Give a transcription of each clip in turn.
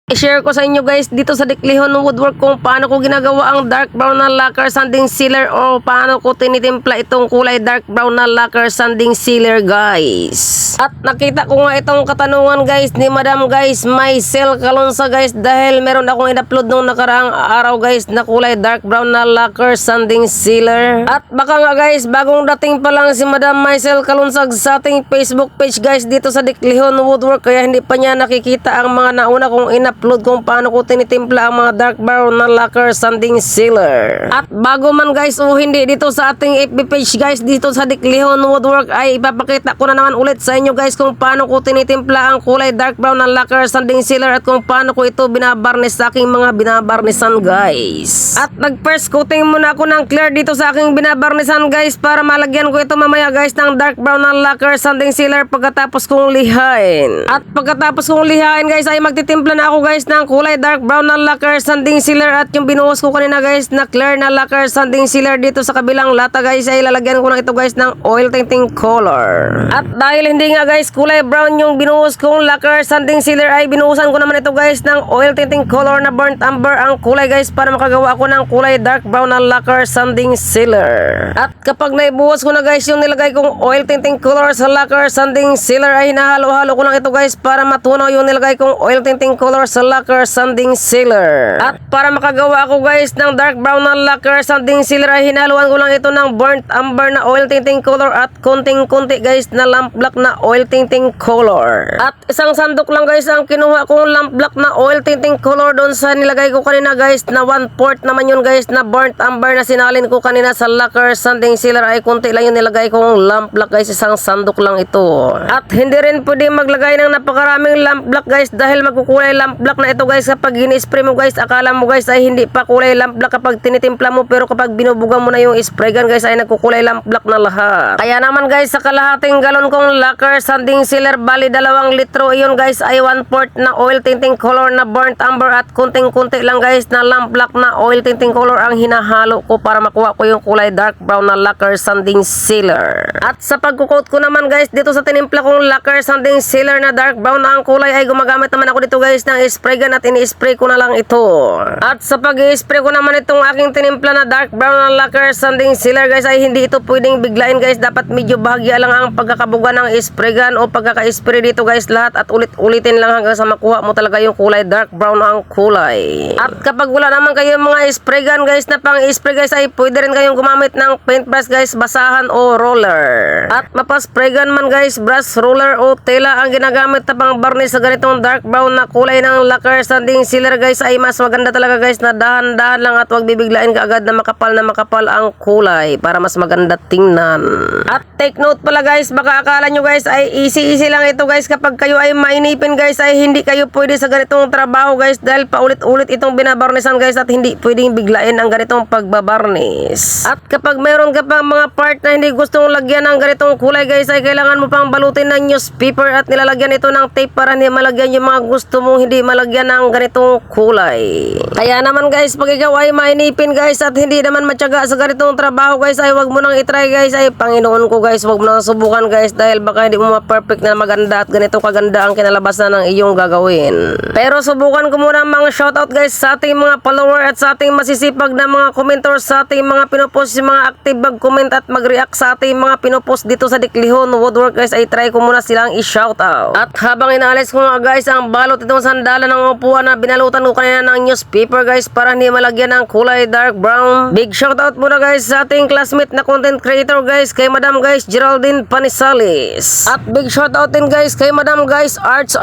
I-share ko sa inyo guys dito sa Diklihon Woodwork kung paano ko ginagawa ang dark brown na lacquer sanding sealer o paano ko tinitimpla itong kulay dark brown na lacquer sanding sealer guys. At nakita ko nga itong katanungan guys ni Madam guys Maisel Calonsa guys dahil meron akong in-upload nung nakaraang araw guys na kulay dark brown na lacquer sanding sealer. At baka nga guys bagong dating pa lang si Madam Maisel Calonsa sa ating Facebook page guys dito sa Diklihon Woodwork kaya hindi pa niya nakikita ang mga nauna kong in-upload kung paano ko tinitimpla ang mga dark brown na lacquer sanding sealer. At bago man guys o hindi dito sa ating FB page guys dito sa Diklihon Woodwork ay ipapakita ko na naman ulit sa inyo guys kung paano ko tinitimpla ang kulay dark brown na lacquer sanding sealer at kung paano ko ito binabarnis sa aking mga binabarnisan guys. At nag-first coating muna ako ng clear dito sa aking binabarnisan guys para malagyan ko ito mamaya guys ng dark brown na lacquer sanding sealer pagkatapos kong lihain. At pagkatapos kong lihain guys ay magtitimpla na ako guys ng kulay dark brown na lacquer sanding sealer at yung binuhos ko kanina guys na clear na lacquer sanding sealer dito sa kabilang lata guys ay lalagyan ko na ito guys ng oil tinting color. At dahil hindi nga guys kulay brown yung binuhos kong lacquer sanding sealer ay binuhusan ko naman ito guys ng oil tinting color na burnt umber ang kulay guys para makagawa ako ng kulay dark brown na lacquer sanding sealer. At kapag naibuhos ko na guys yung nilagay kong oil tinting color sa lacquer sanding sealer ay hinahalo-halo ko lang ito guys para matunaw yung nilagay kong oil tinting color sa lacquer sanding sealer. At para makagawa ako guys ng dark brown na lacquer sanding sealer ay hinaluan ko lang ito ng burnt umber na oil tinting color at konting-konti guys na lamp black na oil tinting color. At isang sandok lang guys ang kinuha kong lamp black na oil tinting color doon sa nilagay ko kanina guys na 1/4 naman yun guys na burnt umber na sinalin ko kanina sa lacquer sanding sealer ay konti lang yung nilagay kong lamp black guys, isang sandok lang ito. At hindi rin pwede maglagay ng napakaraming lamp black guys dahil magkukulay lamp black na ito guys kapag gini-spray mo guys akala mo guys ay hindi pa kulay lamp black kapag tinitimpla mo pero kapag binubugan mo na yung spray gun guys ay nagkukulay lamp black na lahat. Kaya naman guys sa kalahating galon kong lacquer sanding sealer bali 2 litro iyon guys ay 1/4 na oil tinting color na burnt umber at kunting-kunti lang guys na lamp black na oil tinting color ang hinahalo ko para makuha ko yung kulay dark brown na lacquer sanding sealer. At sa pagkukot ko naman guys dito sa tinimpla kong lacquer sanding sealer na dark brown na ang kulay ay gumagamit naman ako dito guys ng spray gun at ini-spray ko na lang ito. At sa pag-i-spray ko naman itong aking tinimpla na dark brown na lacquer sanding sealer guys ay hindi ito pwedeng biglain guys, dapat medyo bahagya lang ang pagkakabuga ng spray gun o pagkaka-spray dito guys lahat at ulit-ulitin lang hanggang sa makuha mo talaga yung kulay dark brown ang kulay. At kapag wala naman kayong mga spray gun guys na pang-spray guys ay pwede rin kayong gumamit ng paintbrush guys, basahan o roller. At mapaspray gun man guys, brush, roller o tela ang ginagamit na pang barniz sa ganitong dark brown na kulay ng lacquer sanding sealer guys ay mas maganda talaga guys na dahan-dahan lang at wag bibiglain ka agad na makapal ang kulay para mas maganda tingnan. At take note pala guys, baka akala nyo guys ay easy lang ito guys kapag kayo ay mainipin guys ay hindi kayo pwede sa ganitong trabaho guys dahil paulit-ulit itong binabarnisan guys at hindi pwedeng biglain ang ganitong pagbabarnis. At kapag mayroon ka pang mga part na hindi gustong lagyan ng ganitong kulay guys ay kailangan mo pang balutin ng newspaper at nilalagyan ito ng tape para hindi malagyan yung mga gusto mong hindi malagyan ng ganitong kulay. Kaya naman guys pag ikaw ay mainipin guys at hindi naman matyaga sa ganitong trabaho guys ay wag mo nang itry guys, ay Panginoon ko guys, wag mo nang subukan guys dahil baka hindi mo ma-perfect na maganda at ganito kaganda ang kinalabasan ng iyong gagawin. Pero subukan ko muna mga shoutout guys sa ating mga follower at sa ating masisipag na mga commentors, sa ating mga pinopost, mga active mag-comment at mag-react sa ating mga pinopost dito sa Diklihon Woodwork guys ay try ko muna silang i-shoutout. At habang inaalis ko nga guys ang balot itong sandalan ng upuan na binalutan ko kanina ng newspaper guys para hindi malagyan ng kulay dark brown. Big shoutout muna guys sa ating classmate na content creator guys kay Madam guys Geraldine Panisalis. At big shoutout din guys kay Madam guys Arts.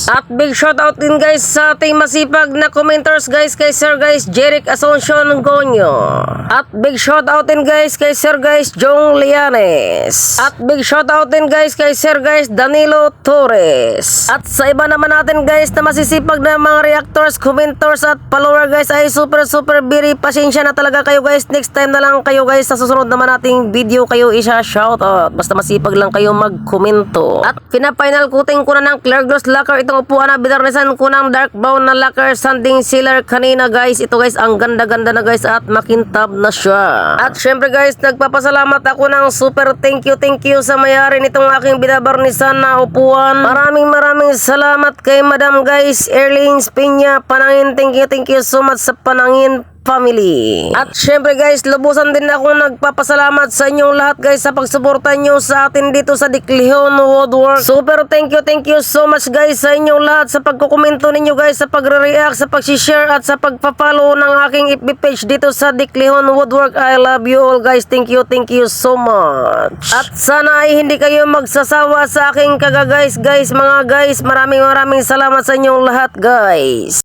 At big shoutout din guys sa ating masipag na commenters guys kay Sir guys Jeric Asuncion Gonyo. At big shoutout din guys kay Sir guys Jong Lianes. At big shoutout din guys kay Sir guys Danilo Torres. At sa iba naman natin guys na masisipag na mga reactors, commentors at follower guys ay super very pasensya na talaga kayo guys. Next time na lang kayo guys sa susunod naman nating video kayo shoutout. Basta masipag lang kayo magkomento. At pina-final coating ko na ng clear gloss lacquer itong upuan na binarnisan ko ng dark brown na lacquer sanding sealer kanina guys. Ito guys, ang ganda-ganda na guys at makintab na siya. At syempre guys, nagpapasalamat ako ng super thank you sa mayari nitong aking binabarnisan na upuan. Maraming salamat kay Madam guys, Erlings Piña Panangin. Thank you so much sa Panangin family. At syempre guys, lubusan din ako nagpapasalamat sa inyong lahat guys sa pagsuporta nyo sa atin dito sa Dicleon Woodwork. Super thank you so much guys sa inyong lahat sa pagkukomento ninyo guys, sa pagre-react, sa pag-share at sa pagpa-follow ng aking FB page dito sa Dicleon Woodwork. I love you all guys. Thank you so much. At sana ay hindi kayo magsasawa sa aking guys. Mga guys, maraming salamat sa inyong lahat guys.